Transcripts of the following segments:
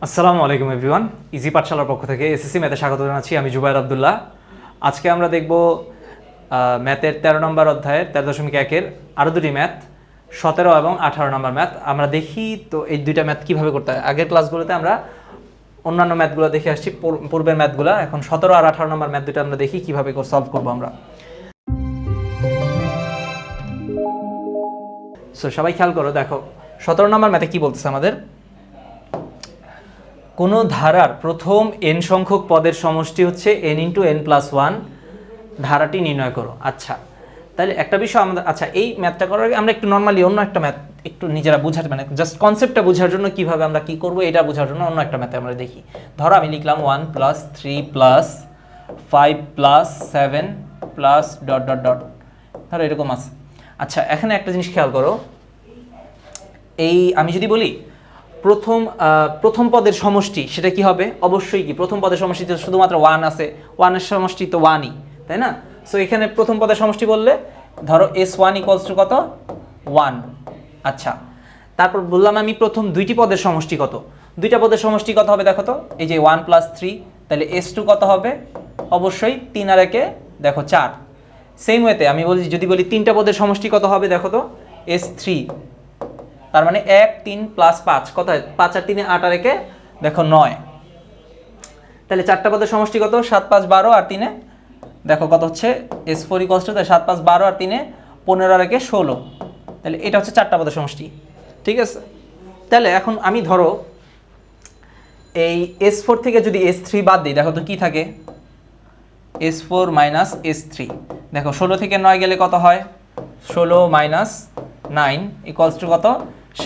আসসালামু আলাইকুম everyone, easy পাঠশালার পক্ষ থেকে এসএসসি ম্যাথে স্বাগত জানাচ্ছি। আমি জুবায়ের আব্দুল্লাহ। আজকে আমরা দেখব ম্যাথের 13 নম্বর অধ্যায়ের 13.1-এর আরও দুটি ম্যাথ, 17 এবং 18 নম্বর ম্যাথ। আমরা দেখি তো এই দুইটা ম্যাথ কীভাবে করতে হয়। আগের ক্লাসগুলোতে আমরা অন্যান্য ম্যাথগুলো দেখে আসছি, পূর্বের ম্যাথগুলো। এখন 17 আর 18 নম্বর ম্যাথ দুটো আমরা দেখি কীভাবে সলভ করবো আমরা। সো সবাই খেয়াল করো, দেখো 17 নম্বর ম্যাথে কী বলতেছে আমাদের। কোনো ধারার প্রথম n সংখ্যক পদের সমষ্টি হচ্ছে n × n+1, ধারাটি নির্ণয় করো। আচ্ছা, তাহলে একটা বিষয় আমাদের, আচ্ছা এই ম্যাথটা করার আগে আমরা একটু নর্মালি অন্য একটা ম্যাথ একটু নিজেরা বোঝার, মানে জাস্ট কনসেপ্টটা বোঝার জন্য, কীভাবে আমরা কী করবো এটা বোঝার জন্য অন্য একটা ম্যাথে আমরা দেখি। ধরো আমি লিখলাম 1 + 3 + 5 + 7 + ... ধরো এরকম আছে। আচ্ছা, এখানে একটা জিনিস খেয়াল করো, এই আমি যদি বলি প্রথম পদের সমষ্টি, সেটা কি হবে? অবশ্যই কি প্রথম পদের সমষ্টিতে শুধুমাত্র 1 আছে, 1-এর সমষ্টি তো 1ই, তাই না? সো এখানে প্রথম পদের সমষ্টি বললে ধরো s1 = কত? 1। আচ্ছা, তারপর বললাম আমি প্রথম দুইটি পদের সমষ্টি কত? দুইটা পদের সমষ্টি কত হবে দেখো তো, এই যে 1 + 3, তাহলে s2 কত হবে? অবশ্যই 3 আর 1-এ দেখো 4। সেম ওয়েতে আমি যদি বলি তিনটা পদের সমষ্টি কত হবে দেখো তো, s3, তার মানে 1 3 + 5 কত হয়? 5 আর 3-এ 8 আর 1-এ দেখো 9। তাহলে চারটা পদের সমষ্টি কত? 7 5 12 আর 3-এ দেখো কত হচ্ছে? s4 = 7 5 12 আর 3-এ 15 আর 1-এ 16। তাহলে এটা হচ্ছে চারটা পদের সমষ্টি, ঠিক আছে? তাহলে এখন আমি ধরো এই s4 থেকে যদি s3 বাদ দিই, দেখো তো কি থাকে? s4 - s3, দেখো 16 থেকে 9 গেলে কত হয়? 16 - 9 = কত?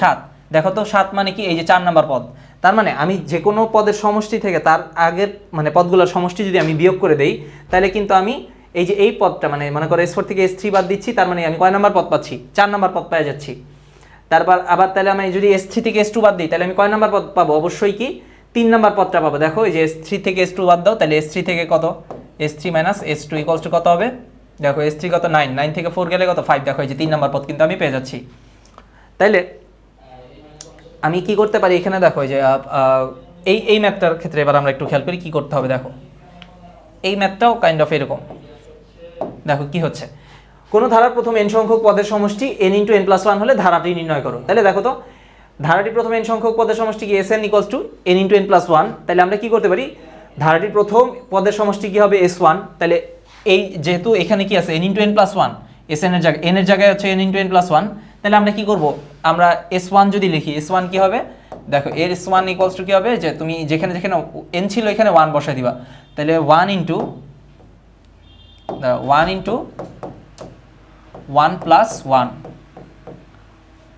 7। দেখো তো 7 মানে কি? এই যে 4 নম্বর পদ। তার মানে আমি যে কোনো পদের সমষ্টি থেকে তার আগের মানে পদগুলোর সমষ্টি যদি আমি বিয়োগ করে দেই, তাহলে কিন্তু আমি এই যে এই পদটা, মানে মনে করো s4 থেকে s3 বাদ দিচ্ছি, তার মানে আমি কয় নম্বর পদ পাচ্ছি? 4 নম্বর পদ পেয়ে যাচ্ছি। তারপর আবার তাহলে আমি যদি s3 থেকে s2 বাদ দিই, তাহলে আমি কয় নম্বর পদ পাবো? অবশ্যই কি 3 নম্বর পদটা পাবো। দেখো এই যে s3 থেকে s2 বাদ দাও, তাহলে s3 থেকে কত? s3 - s2 = কত হবে? দেখো s3 কত? 9, 9 থেকে 4 গেলে কত? 5। দেখো এই যে 3 নম্বর পদ কিন্তু আমি পেয়ে যাচ্ছি। তাইলে আমি কি করতে পারি এখানে? দেখো যে এই ম্যাথটার ক্ষেত্রে এবার আমরা একটু খেয়াল করি কি করতে হবে। দেখো এই ম্যাথটাও কাইন্ড অফ এরকম। দেখো কি হচ্ছে, কোনো ধারার প্রথম n সংখ্যক পদের সমষ্টি n × n+1 হলে ধারাটি নির্ণয় করো। তাহলে দেখো তো ধারাটির প্রথম n সংখ্যক পদের সমষ্টি কি? Sn = n × n+1। তাহলে আমরা কি করতে পারি? ধারাটির প্রথম পদের সমষ্টি কি হবে? s1। তাহলে এই যেহেতু এখানে কি আছে? n × n+1, Sn এর জায়গায় n এর জায়গায় হচ্ছে n × n+1। তাহলে আমরা কি করব? আমরা s1 যদি লিখি, s1 কি হবে? দেখো এর s1 = কি হবে? যে তুমি যেখানে যেখানে n ছিল এখানে 1 বসাই দিবা। তাহলে 1 × 1 + 1,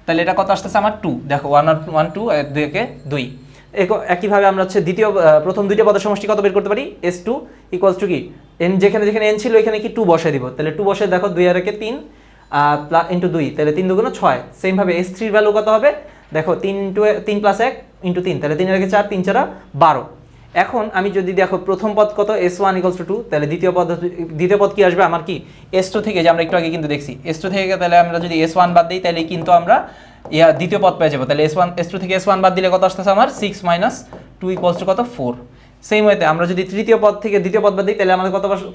তাহলে এটা কত আসতেছে আমার? 2। দেখো 1 আর 1 2, 2 কে 2। একইভাবে আমরা হচ্ছে প্রথম দুইটা পদের সমষ্টি কত বের করতে পারি? s2 = কি? n যেখানে যেখানে n ছিল এখানে কি 2 বসাই দিব। তাহলে 2 বসাই, দেখো 2 আর 1-এ 3 × 2, তাহলে 3 × 2 = 6। সেম ভাবে s3 এর ভ্যালু কত হবে? দেখো 3 + 1 × 3, তাহলে 3 আর 1-এ 4, 3 × 4 = 12। এখন আমি যদি দেখো প্রথম পদ কত? s1 = 2, তাহলে দ্বিতীয় পদ কি আসবে আমার? কি s2 থেকে, যে আমরা একটু আগে কিন্তু দেখছি s2 থেকে, তাহলে আমরা যদি s1 বাদ দিই তাহলে কিন্তু আমরা দ্বিতীয় পদ পেয়ে যাবো। তাহলে s2 থেকে s1 বাদ দিলে কত আসতেছে আমার? 6 - 2 = কত? 4। সেম ওয়েতে আমরা যদি তৃতীয় পদ থেকে দ্বিতীয় পদ বাদ দিই, তাহলে আমাদের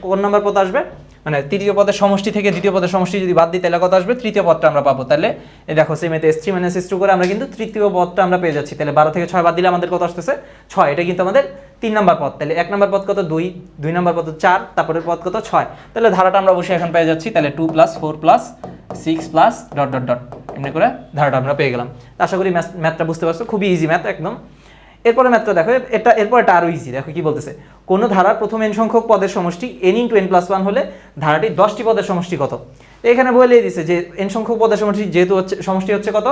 কোন নম্বর পদ আসবে? মানে তৃতীয় পদের সমষ্টি থেকে দ্বিতীয় পদের সমষ্টি যদি বাদ দিই, তাহলে কত আসবে? তৃতীয় পদটা আমরা পাবো। তাহলে এই দেখো সেম ওয়েতে s3 - s2 করে আমরা কিন্তু তৃতীয় পদটা আমরা পেয়ে যাচ্ছি। তাহলে 12 থেকে 6 বাদ দিলে আমাদের কত আসতেছে? 6। এটা কিন্তু আমাদের 3 নম্বর পদ। তাহলে 1 নম্বর পদ কত? 2, 2 নম্বর পদ 4, তারপরের পদ কত? 6। তাহলে ধারাটা আমরা অবশ্যই এখন পেয়ে যাচ্ছি। তাহলে 2 + 4 + 6 +... এমনি করে ধারাটা আমরা পেয়ে গেলাম। আশা করি ম্যাথটা বুঝতে পারছো, খুবই ইজি ম্যাথ একদম। এরপরে ম্যাথটা দেখো, এরপর এটা আরও ইজি। দেখো কি বলতেছে, কোনো ধারার প্রথম n সংখ্যক পদের সমষ্টি n × n+1 হলে ধারাটির 10টি পদের সমষ্টি কত? এখানে বলেই দিছে যে n সংখ্যক পদের সমষ্টি যেহেতু হচ্ছে সমষ্টি হচ্ছে কত?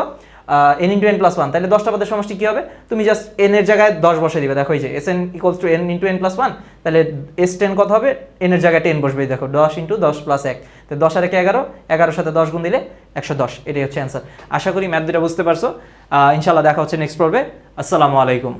n × n+1, তাহলে 10টা পদের সমষ্টি কি হবে? তুমি জাস্ট n এর জায়গায় 10 বসে দিবে। দেখো এই যে Sn = n × n+1, তাহলে s10 কত হবে? n এর জায়গায় 10 বসবে। দেখো 10 × 10 + 1, তো 10 আর 1 11, 11-এর সাথে 10 গুণ দিলে 110। এটাই হচ্ছে অ্যান্সার। আশা করি ম্যাথ দুটো বুঝতে পারছো। ইনশাআল্লাহ দেখা হচ্ছে নেক্সট পর্বে। আসসালামু আলাইকুম।